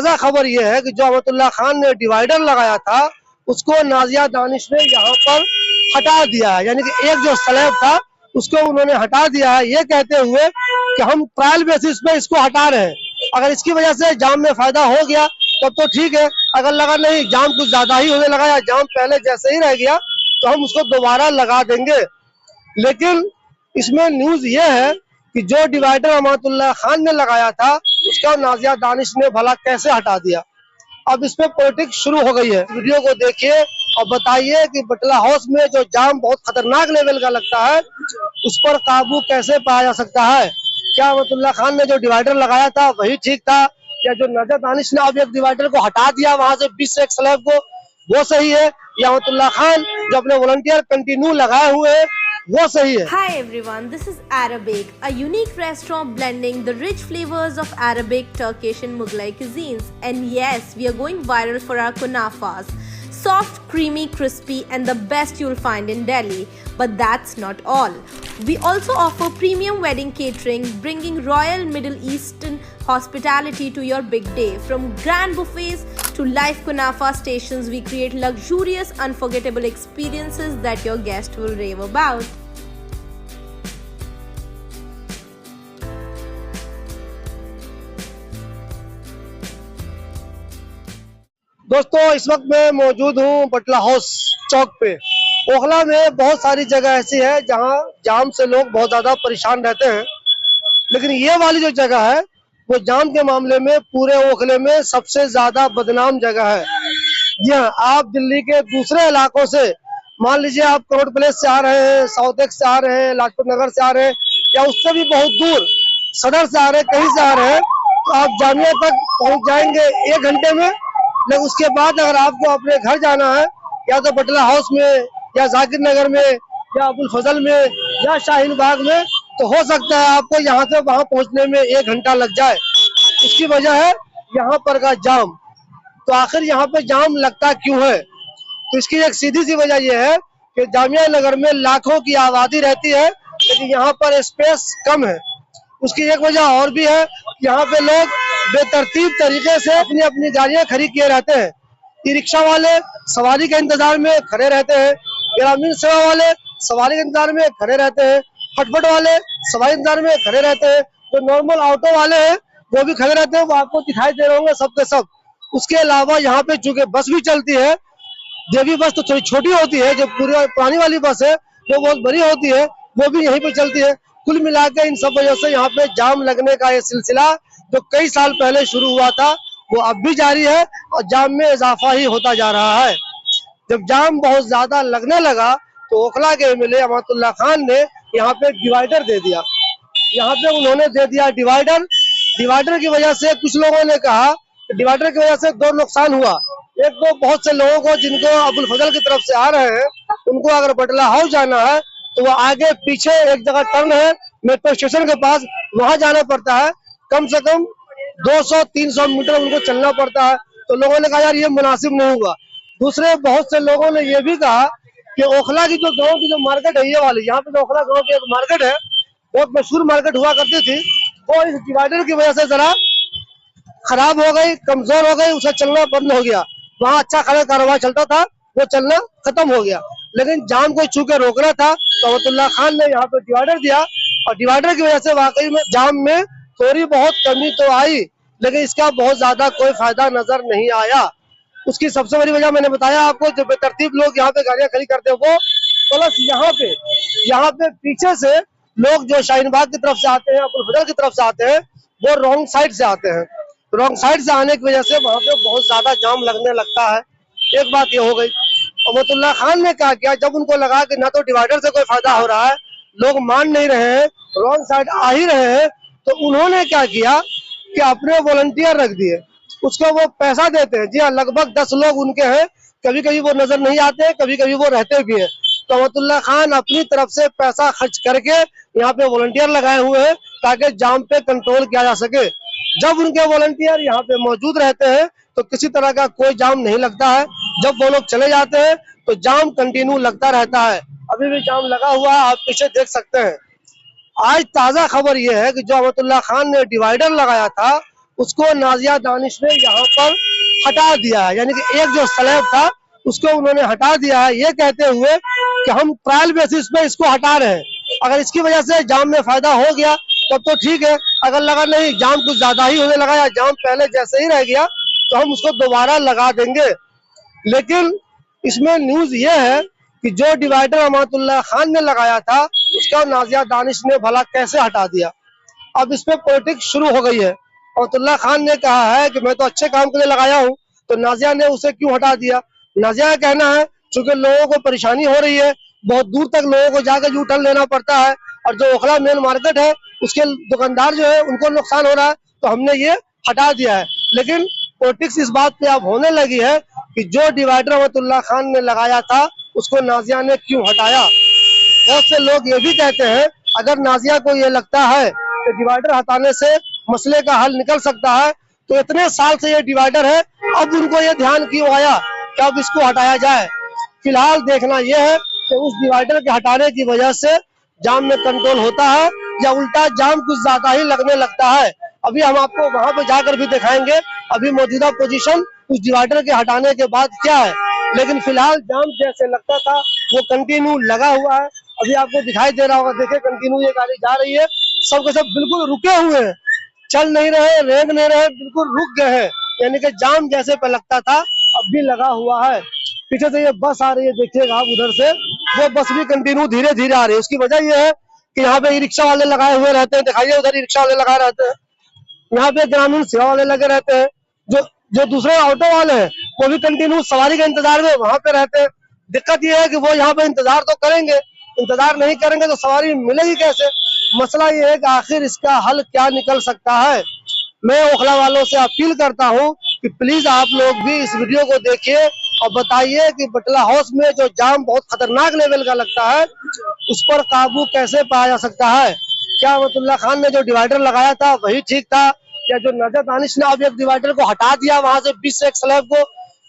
ताजा खबर यह है कि जो अमतुल्ला खान ने डिवाइडर लगाया था उसको नाजिया दानिश ने यहाँ पर हटा दिया है। यानी कि एक जो स्लैब था उसको उन्होंने हटा दिया है, ये कहते हुए कि हम ट्रायल बेसिस पे इसको हटा रहे हैं। अगर इसकी वजह से जाम में फायदा हो गया तब तो ठीक है, अगर लगा नहीं जाम कुछ ज्यादा ही होने लगा या जाम पहले जैसे ही रह गया तो हम उसको दोबारा लगा देंगे। लेकिन इसमें न्यूज ये है कि जो डिवाइडर अमातुल्लाह खान ने लगाया था उसका नाजिया दानिश ने भला कैसे हटा दिया। अब इस पे पॉलिटिक्स शुरू हो गई है। वीडियो को देखिए और बताइए कि बटला हाउस में जो जाम बहुत खतरनाक लेवल का लगता है उस पर काबू कैसे पाया जा सकता है। क्या अमातुल्लाह खान ने जो डिवाइडर लगाया था वही ठीक था, या जो नाजिया दानिश ने अब एक डिवाइडर को हटा दिया वहां से 20 से एक स्लैब को वो सही है, या अमातुल्लाह खान जो अपने वॉलंटियर कंटिन्यू लगाए हुए हैं वो सही है। Hi everyone, this is Arabic, a unique restaurant blending the rich flavors of Arabic, Turkish and Mughlai cuisines. And yes, we are going viral for our kunafas. Soft, creamy, crispy and the best you'll find in Delhi. But that's not all. We also offer premium wedding catering, bringing royal Middle Eastern hospitality to your big day. From grand buffets to live kunafa stations, we create luxurious, unforgettable experiences that your guests will rave about. दोस्तों इस वक्त मैं मौजूद हूँ बटला house चौक पे। ओखला में बहुत सारी जगह ऐसी है जहाँ जाम से लोग बहुत ज्यादा परेशान रहते हैं, लेकिन ये वाली जो जगह है वो जाम के मामले में पूरे ओखले में सबसे ज्यादा बदनाम जगह है। जी हाँ, आप दिल्ली के दूसरे इलाकों से, मान लीजिए आप करोड़ प्लेस से आ रहे हैं, साउथ एक्स से आ रहे हैं, लाजपत नगर से आ रहे हैं, या उससे भी बहुत दूर सदर से आ रहे हैं, कहीं से आ रहे हैं, तो आप जामिया तक पहुंच जाएंगे 1 घंटे में। लेकिन उसके बाद अगर आपको अपने घर जाना है या तो बटला हाउस में या जाकिर नगर में या अबुल फजल में या शाहीन बाग में, तो हो सकता है आपको यहाँ से वहां पहुंचने में 1 घंटा लग जाए। उसकी वजह है यहाँ पर का जाम। तो आखिर यहाँ पे जाम लगता क्यों है? तो इसकी एक सीधी सी वजह यह है कि जामिया नगर में लाखों की आबादी रहती है लेकिन यहाँ पर स्पेस कम है। उसकी एक वजह और भी है, यहाँ पे लोग बेतरतीब तरीके से अपनी अपनी गाड़ियां खड़ी किए रहते हैं। ई रिक्शा वाले सवारी के इंतजार में खड़े रहते हैं, ग्रामीण सेवा वाले सवारी के इंतजार में खड़े रहते हैं, फटफट वाले सवारी इंतजार में खड़े रहते हैं, जो नॉर्मल ऑटो वाले हैं वो भी खड़े रहते हैं, वो आपको दिखाई दे रहे होंगे सब के सब। उसके अलावा यहाँ पे चूंकि बस भी चलती है, देवी बस तो थोड़ी छोटी होती है, जो पूरी पुरानी वाली बस है वो बहुत बड़ी होती है, वो भी यहीं पे चलती है। कुल मिलाकर इन सब वजह से यहाँ पे जाम लगने का ये सिलसिला जो कई साल पहले शुरू हुआ था वो अब भी जारी है और जाम में इजाफा ही होता जा रहा है। जब जाम बहुत ज्यादा लगने लगा तो ओखला के एमएलए अमातुल्लाह खान ने यहाँ पे डिवाइडर दे दिया। यहाँ पे उन्होंने दे दिया डिवाइडर। डिवाइडर की वजह से कुछ लोगों ने कहा कि डिवाइडर की वजह से 2 नुकसान हुआ। एक तो बहुत से लोगों को जिनको अबुल फजल की तरफ से आ रहे हैं उनको अगर बटला हाउस जाना है तो वो आगे पीछे एक जगह टर्न है मेट्रो स्टेशन के पास, वहां जाना पड़ता है। कम से कम 200-300 मीटर उनको चलना पड़ता है। तो लोगों ने कहा यार ये मुनासिब नहीं हुआ। दूसरे बहुत से लोगों ने ये भी कहा कि ओखला की जो गाँव की जो मार्केट है ये वाली, यहाँ पे जो ओखला गाँव की एक मार्केट है बहुत मशहूर मार्केट हुआ करती थी, वो इस डिवाइडर की वजह से जरा खराब हो गई, कमजोर हो गई, उसे चलना बंद हो गया। वहाँ अच्छा खासा कारोबार चलता था, वो चलना खत्म हो गया। लेकिन जाम को छू के रोकना था तो अमातुल्लाह खान ने यहाँ पे डिवाइडर दिया और डिवाइडर की वजह से वाकई में जाम में थोड़ी बहुत कमी तो आई, लेकिन इसका बहुत ज्यादा कोई फायदा नजर नहीं आया। उसकी सबसे बड़ी वजह मैंने बताया आपको, जो बेतरतीब लोग यहाँ पे गाड़ियां खड़ी करते हैं वो, प्लस यहाँ पे पीछे से लोग जो शाहीन बाग की तरफ से आते हैं, अबुल फजल की तरफ से आते हैं, वो रॉन्ग साइड से आते हैं। रॉन्ग साइड से आने की वजह से वहां पे बहुत ज्यादा जाम लगने लगता है। एक बात ये हो गई। अमातुल्लाह खान ने क्या किया, जब उनको लगा कि ना तो डिवाइडर से कोई फायदा हो रहा है, लोग मान नहीं रहे हैं, रॉन्ग साइड आ ही रहे हैं, तो उन्होंने क्या किया कि अपने वॉलंटियर रख दिए, उसको वो पैसा देते हैं। जी हाँ, लगभग 10 लोग उनके हैं, कभी कभी वो नजर नहीं आते, कभी कभी वो रहते भी हैं। तो अमातुल्लाह खान अपनी तरफ से पैसा खर्च करके यहाँ पे वॉलंटियर लगाए हुए हैं ताकि जाम पे कंट्रोल किया जा सके। जब उनके वॉलंटियर यहाँ पे मौजूद रहते हैं तो किसी तरह का कोई जाम नहीं लगता है। जब वो लोग चले जाते हैं तो जाम कंटिन्यू लगता रहता है। अभी भी जाम लगा हुआ है, आप पीछे देख सकते हैं। आज ताजा खबर यह है कि जो अमातुल्लाह खान ने डिवाइडर लगाया था उसको नाजिया दानिश ने यहाँ पर हटा दिया है। यानी कि एक जो स्लैब था उसको उन्होंने हटा दिया है, ये कहते हुए कि हम ट्रायल बेसिस पे इसको हटा रहे हैं। अगर इसकी वजह से जाम में फायदा हो गया तब तो ठीक है, अगर लगा नहीं जाम कुछ ज्यादा ही होने लगा या जाम पहले जैसे ही रह गया तो हम उसको दोबारा लगा देंगे। लेकिन इसमें न्यूज ये है कि जो डिवाइडर अमातुल्लाह खान ने लगाया था उसका नाजिया दानिश ने भला कैसे हटा दिया। अब इसमें पॉलिटिक्स शुरू हो गई है। अमातुल्लाह खान ने कहा है कि मैं तो अच्छे काम के लिए लगाया हूँ, तो नाजिया ने उसे क्यों हटा दिया। नाजिया का कहना है चूंकि लोगों को परेशानी हो रही है, बहुत दूर तक लोगों को जाकर यू टर्न लेना पड़ता है, और जो ओखला मेन मार्केट है उसके दुकानदार जो है उनको नुकसान हो रहा है, तो हमने ये हटा दिया है। लेकिन पॉलिटिक्स इस बात पे अब होने लगी है कि जो डिवाइडर अमातुल्लाह खान ने लगाया था उसको नाजिया ने क्यों हटाया। बहुत से लोग ये भी कहते हैं अगर नाजिया को ये लगता है कि डिवाइडर हटाने से मसले का हल निकल सकता है तो इतने साल से ये डिवाइडर है, अब उनको ये ध्यान क्यों आया कि अब इसको हटाया जाए। फिलहाल देखना यह है कि उस डिवाइडर के हटाने की वजह से जाम में कंट्रोल होता है या उल्टा जाम कुछ ज्यादा ही लगने लगता है। अभी हम आपको वहां पे जाकर भी दिखाएंगे अभी मौजूदा पोजीशन उस डिवाइडर के हटाने के बाद क्या है। लेकिन फिलहाल जाम जैसे लगता था वो कंटिन्यू लगा हुआ है। अभी आपको दिखाई दे रहा होगा, देखिए कंटिन्यू ये गाड़ी जा रही है, सब के सब बिल्कुल रुके हुए हैं, चल नहीं रहे, रेंग नहीं रहे, बिल्कुल रुक गए हैं। यानी कि जाम जैसे पे लगता था अब भी लगा हुआ है। पीछे से ये बस आ रही है, देखिएगा आप उधर से, वो बस भी कंटिन्यू धीरे धीरे आ रही है। उसकी वजह ये है कि यहाँ पे ई रिक्शा वाले लगाए हुए रहते हैं, दिखाइए उधर ई रिक्शा वाले लगाए रहते हैं, यहाँ पे ग्रामीण सेवा वाले लगे रहते हैं, जो जो दूसरे ऑटो वाले हैं वो भी कंटिन्यू सवारी के इंतजार में वहां पे रहते हैं। दिक्कत ये है कि वो यहाँ पे इंतजार तो करेंगे, इंतजार नहीं करेंगे तो सवारी मिलेगी कैसे। मसला ये है कि आखिर इसका हल क्या निकल सकता है। मैं ओखला वालों से अपील करता हूँ कि प्लीज आप लोग भी इस वीडियो को देखिए और बताइए कि बटला हाउस में जो जाम बहुत खतरनाक लेवल का लगता है उस पर काबू कैसे पाया जा सकता है। क्या अमातुल्लाह खान ने जो डिवाइडर लगाया था वही ठीक था, या जो नाजिया दानिश ने अब एक डिवाइडर को हटा दिया वहां से 20 से एक स्लैब को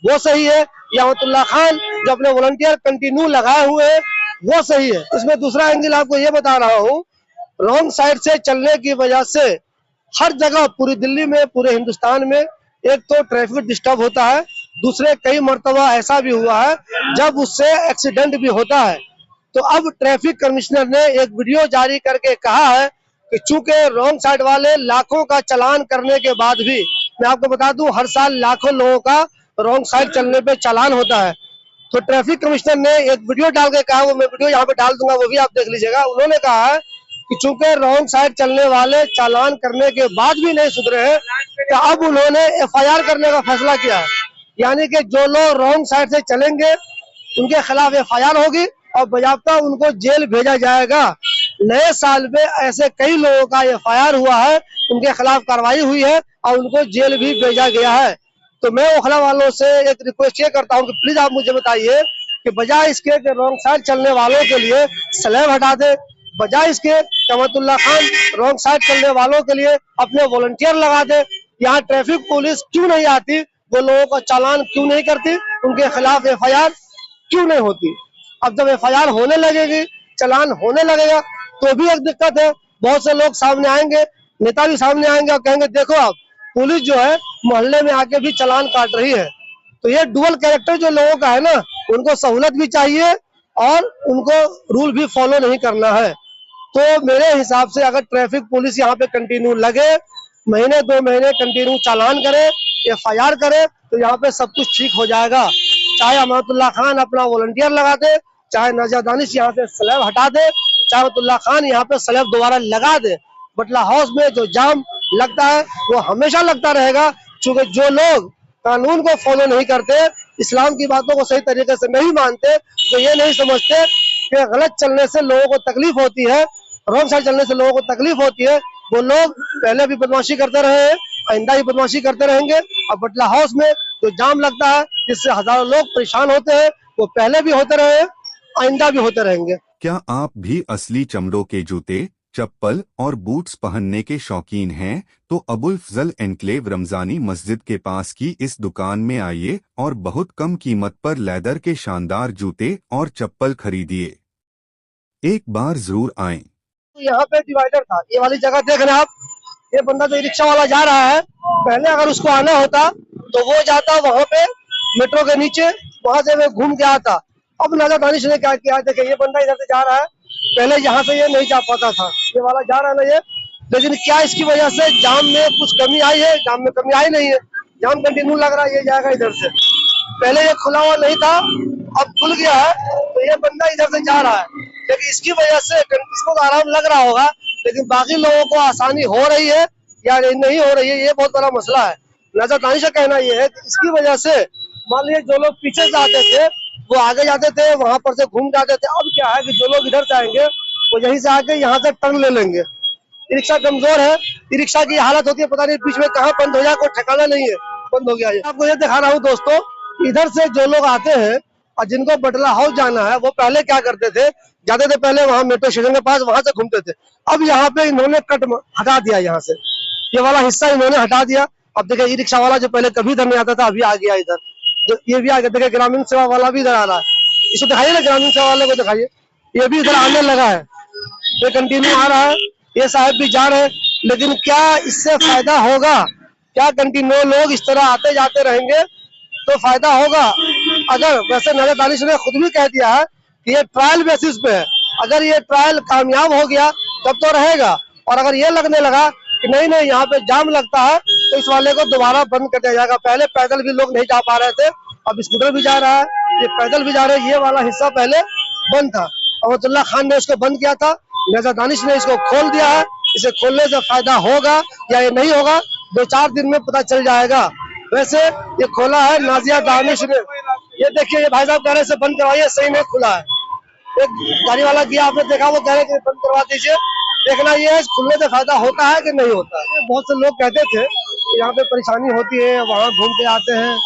वो सही है, या अमातुल्लाह खान जो अपने वॉलंटियर कंटिन्यू लगाए हुए हैं वो सही है। इसमें दूसरा एंगल आपको ये बता रहा हूँ, रॉन्ग साइड से चलने की वजह से हर जगह पूरी दिल्ली में, पूरे हिंदुस्तान में एक तो ट्रैफिक डिस्टर्ब होता है, दूसरे कई मर्तबा ऐसा भी हुआ है जब उससे एक्सीडेंट भी होता है। तो अब ट्रैफिक कमिश्नर ने एक वीडियो जारी करके कहा है कि चूंकि रॉन्ग साइड वाले लाखों का चालान करने के बाद भी, मैं आपको बता दूं हर साल लाखों लोगों का रॉन्ग साइड चलने पे चालान होता है, तो ट्रैफिक कमिश्नर ने एक वीडियो डाल के कहा, वो मैं वीडियो यहाँ पे डाल दूंगा, वो भी आप देख लीजिएगा। उन्होंने कहा है कि चूंकि रॉन्ग साइड चलने वाले चालान करने के बाद भी नहीं सुधरे हैं तो अब उन्होंने FIR करने का फैसला किया है। यानी कि जो लोग रॉन्ग साइड से चलेंगे उनके खिलाफ FIR होगी और बजाबता उनको जेल भेजा जाएगा। नए साल में ऐसे कई लोगों का FIR हुआ है, उनके खिलाफ कार्रवाई हुई है और उनको जेल भी भेजा गया है। तो मैं ओखला वालों से एक रिक्वेस्ट ये करता हूँ कि प्लीज आप मुझे बताइए कि बजाय इसके रॉन्ग साइड चलने वालों के लिए स्लैब हटा दे, बजाय इसके अमातुल्लाह खान रॉन्ग साइड चलने वालों के लिए अपने वॉलंटियर लगा दे। यहाँ ट्रैफिक पुलिस क्यों नहीं आती, वो लोगों का चालान क्यों नहीं करती, उनके खिलाफ FIR क्यों नहीं होती। अब जब FIR होने लगेगी, चालान होने लगेगा तो भी एक दिक्कत है, बहुत से लोग सामने आएंगे, नेता भी सामने आएंगे और कहेंगे देखो आप पुलिस जो है मोहल्ले में आके भी चालान काट रही है। तो ये डुअल कैरेक्टर जो लोगों का है ना, उनको सहूलत भी चाहिए और उनको रूल भी फॉलो नहीं करना है। तो मेरे हिसाब से अगर ट्रैफिक पुलिस यहाँ पे कंटिन्यू लगे, महीने 2 महीने कंटिन्यू चालान करे, FIR करे, तो यहाँ पे सब कुछ ठीक हो जाएगा। चाहे अमातुल्लाह खान अपना वॉलंटियर लगा दे, चाहे नाजिया दानिश यहाँ से स्लैब हटा दे, चाहे अमातुल्लाह खान यहाँ पे स्लैब दोबारा लगा दे, बटला हाउस में जो जाम लगता है वो हमेशा लगता रहेगा। क्योंकि जो लोग कानून को फॉलो नहीं करते, इस्लाम की बातों को सही तरीके से नहीं मानते, तो ये नहीं समझते कि गलत चलने से लोगों को तकलीफ होती है, रॉन्ग साइड चलने से लोगों को तकलीफ होती है। वो लोग पहले भी बदमाशी करते रहे हैं, आइंदा भी बदमाशी करते रहेंगे। और बटला हाउस में जो जाम लगता है जिससे हजारों लोग परेशान होते हैं, वो पहले भी होते रहे हैं, आइंदा भी होते रहेंगे। क्या आप भी असली चमड़ों के जूते, चप्पल और बूट्स पहनने के शौकीन हैं? तो अबुल फजल एनक्लेव रमजानी मस्जिद के पास की इस दुकान में आइए और बहुत कम कीमत पर लेदर के शानदार जूते और चप्पल खरीदिए। एक बार जरूर आएं। तो यहाँ पे डिवाइडर था, ये वाली जगह देख रहे हैं आप, ये बंदा जो रिक्शा वाला जा रहा है, पहले अगर उसको आना होता तो वो जाता वहां पे मेट्रो के नीचे, वहां से वो घूम के आता। अब नाजा दानिश ने क्या किया, देखिए ये बंदा इधर से जा रहा है, पहले यहाँ से ये नहीं जा पाता था, ये वाला जा रहा है ना ये, लेकिन क्या इसकी वजह से जाम में कुछ कमी आई है? जाम में कमी आई नहीं है, जाम कंटिन्यू लग रहा है, ये जाएगा इधर से। पहले ये खुला हुआ नहीं था, अब खुल गया है, तो ये बंदा इधर से जा रहा है, लेकिन इसकी वजह से इसको तो आराम लग रहा होगा, लेकिन बाकी लोगों को आसानी हो रही है या नहीं हो रही है, ये बहुत बड़ा मसला है। नजर दानिश का कहना ये है कि इसकी वजह से मान लीजिए जो लोग पीछे से आते थे वो आगे जाते थे, वहां पर से घूम जाते थे। अब क्या है कि जो लोग इधर से आएंगे वो यहीं से आके यहाँ से टर्न ले लेंगे। ई रिक्शा कमजोर है, ई रिक्शा की हालत होती है पता नहीं बीच में कहाँ बंद हो जाए, कोई ठिकाना नहीं है, बंद हो गया है। आपको ये दिखा रहा हूँ दोस्तों, इधर से जो लोग आते हैं और जिनको बटला हाउस जाना है वो पहले क्या करते थे, जाते थे पहले वहां मेट्रो स्टेशन के पास, वहां से घूमते थे। अब यहाँ पे इन्होंने कट हटा दिया, यहाँ से ये वाला हिस्सा इन्होंने हटा दिया। अब देखिए ई रिक्शा वाला जो पहले कभी इधर नहीं आता था, अभी आ गया इधर, जो ये भी आ गया। देखिए ग्रामीण सेवा वाला भी इधर आ रहा है, इसको दिखाइए ना, ग्रामीण सेवा वाले को दिखाइए, ये भी इधर आने लगा है, ये कंटिन्यू आ रहा है, ये साहब भी जा रहे हैं। लेकिन क्या इससे फायदा होगा? क्या कंटिन्यू लोग इस तरह आते जाते रहेंगे तो फायदा होगा? अगर वैसे नजर दानिश ने खुद भी कह दिया है कि ये ट्रायल बेसिस पे है, अगर ये ट्रायल कामयाब हो गया तब तो रहेगा, और अगर ये लगने लगा कि नहीं नहीं यहाँ पे जाम लगता है तो इस वाले को दोबारा बंद कर दिया जाएगा। पहले पैदल भी लोग नहीं जा पा रहे थे, अब स्कूटर भी जा रहा है, ये पैदल भी जा रहे हैं। ये वाला हिस्सा पहले बंद था, अहमदुल्ला खान ने उसको बंद किया था, नजर दानिश ने इसको खोल दिया है। इसे खोलने से फायदा होगा या ये नहीं होगा, 2-4 दिन में पता चल जाएगा। वैसे ये खोला है नाजिया दानिश ने, ये देखिए ये भाई साहब कह रहे हैं बंद करवाइए, सही में खुला है। एक गाड़ी वाला किया, आपने देखा, वो कह रहे कि बंद करवा दीजिए। देखना ये है खुलने से फायदा होता है कि नहीं होता है। बहुत से लोग कहते थे यहाँ पे परेशानी होती है, वहाँ घूम के आते हैं,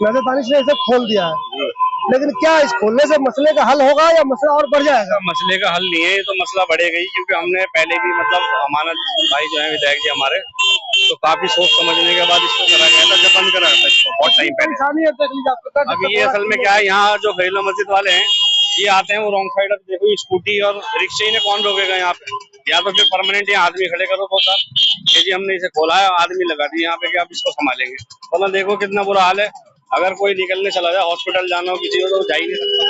नजर दानिश ने इसे खोल दिया है, लेकिन क्या इस खोलने से मसले का हल होगा या मसला और बढ़ जाएगा? मसले का हल नहीं है, ये तो मसला बढ़ेगा ही, क्योंकि हमने पहले भी मतलब हमारा भाई जो है विधायक जी हमारे, तो काफी सोच समझने के बाद इसको करा गया था, जब बंद करा था इसको बहुत टाइम पहले। अभी ये असल में क्या है, यहाँ जो घरेलू मस्जिद वाले हैं ये आते हैं, वो रॉन्ग साइड, देखो स्कूटी और रिक्शे ही ने कौन रोकेगा यहाँ पे, या तो फिर परमानेंट यहाँ आदमी खड़े करो बहुत सारे जी, हमने इसे खोला है, आदमी लगा दिए यहाँ पे कि आप इसको संभालेंगे। तो देखो कितना बुरा हाल है, अगर कोई निकलने चला जाए, हॉस्पिटल जाना हो किसी को, तो जा ही नहीं सकता,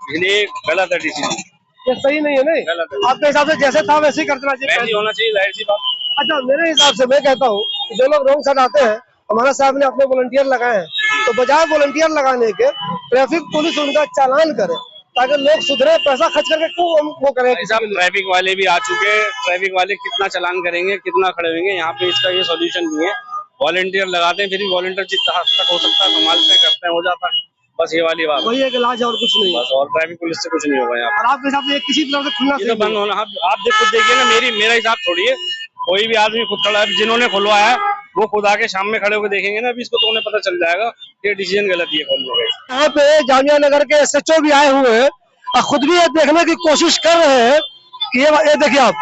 इसलिए गलत है डिसीजन, ये सही नहीं है। नहीं, गलत है, आपके हिसाब से जैसे था वैसे ही करना चाहिए, वैसे ही होना चाहिए, जाहिर सी बात। अच्छा, मेरे हिसाब से मैं कहता हूँ जो लोग रॉन्ग साइड आते हैं, हमारा साहब ने अपने वॉलंटियर लगाए हैं, तो बजाय वॉलंटियर लगाने के ट्रैफिक पुलिस उनका चालान करे, ताकि लोग सुधरे। पैसा खर्च करके क्यों वो करें? ट्रैफिक वाले भी आ चुके, ट्रैफिक वाले कितना चालान करेंगे, कितना खड़े होंगे यहाँ पे, इसका ये सोल्यूशन नहीं है। वॉलंटियर लगाते हैं, फिर भी वॉलंटियर जितना हद तक हो सकता है संभालते करते हैं, हो जाता है, बस ये वाली बात, वही एक इलाज है और कुछ नहीं, बस। और ट्रैफिक पुलिस से कुछ नहीं होगा यहाँ और आपके हिसाब से किसी तरह से खुलना पे, बंद होना। आप खुद देखिए ना, मेरा हिसाब छोड़िए, कोई भी आदमी खुद खड़ा है, जिन्होंने खुलवाया है वो खुद आके शाम में खड़े होकर देखेंगे ना, अभी इसको तो उन्हें पता चल जाएगा ये डिसीजन गलत ही है खोलने का। यहाँ पे जामिया नगर के SHO भी आए हुए हैं और खुद भी ये देखने की कोशिश कर रहे हैं कि ये देखिए आप,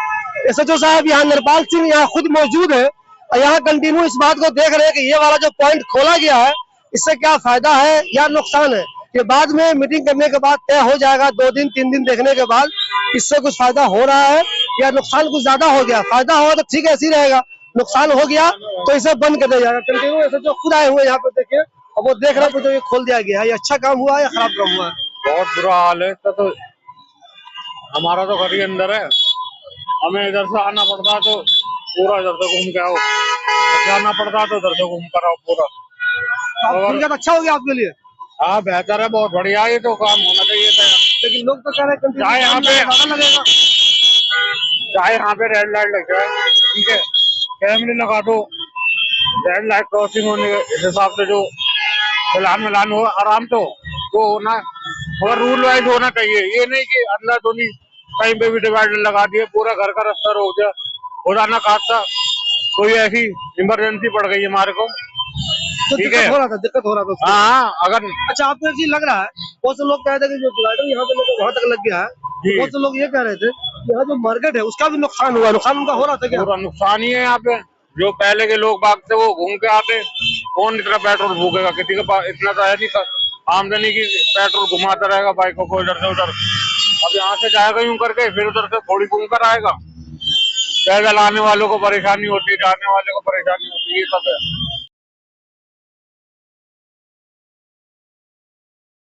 SHO साहब यहाँ नरपाल सिंह यहाँ खुद मौजूद है और यहाँ कंटिन्यू इस बात को देख रहे हैं कि ये वाला जो पॉइंट खोला गया है इससे क्या फायदा है या नुकसान है। ये बाद में मीटिंग करने के बाद तय हो जाएगा, 2 दिन 3 दिन देखने के बाद इससे कुछ फायदा हो रहा है या नुकसान कुछ ज्यादा हो गया। फायदा होगा तो ठीक है, ऐसे ही रहेगा, नुकसान हो गया तो इसे बंद कर दिया जाएगा। कंटिन्यू SHO खुद आए हुए यहाँ पे, देखिए अब वो देख रहे हैं जो ये खोल दिया गया है, ये अच्छा काम हुआ है या खराब काम हुआ है? बहुत बुरा हाल है इसका, तो हमारा तो घर ही अंदर है, हमें इधर से आना पड़ता है तो पूरा इधर से घूम के आओ, जाना पड़ता है तो इधर से घूम कर आओ पूरा। और अच्छा हो गया आपके लिए? हाँ बेहतर है, बहुत बढ़िया, ये तो काम होना चाहिए था। लेकिन लोग तो कह रहे हैं चाहे यहाँ पे लगेगा, चाहे यहाँ पे रेड लाइट लग जाए, ठीक है, कैमरे लगा दो, रेड लाइट क्रॉसिंग होने के हिसाब से जो मिलान हो आराम तो वो होना, मगर रूल वाइज होना चाहिए। ये नहीं कि अंदर धोनी कहीं पे भी डिवाइडर लगा दिए, पूरा घर का रास्ता रोक दिया, खुदा ना खासा कोई ऐसी इमरजेंसी पड़ गई हमारे को, तो ठीक है, दिक्कत हो रहा था। हाँ अगर अच्छा, आपको एक चीज लग रहा है, बहुत से लोग कह रहे थे कि जो डिवाइडर यहाँ पे लोग वहां तक लग गया है, बहुत से लोग ये कह रहे थे यहाँ जो मार्केट है उसका भी नुकसान हुआ, नुकसान उनका हो रहा था क्या? पूरा नुकसान ही है यहाँ पे। जो पहले के लोग बाग थे वो घूम के आते, कौन इतना पेट्रोल फूकेगा, किसी के पास इतना तो है नहीं आमदनी की, पेट्रोल घुमाता रहेगा बाइकों को इधर से उधर। अब यहाँ से जाएगा यूं करके, फिर उधर से थोड़ी घूम कर आएगा, पैदल आने वालों को परेशानी होती है, जाने वाले को परेशानी होती है, ये सब है।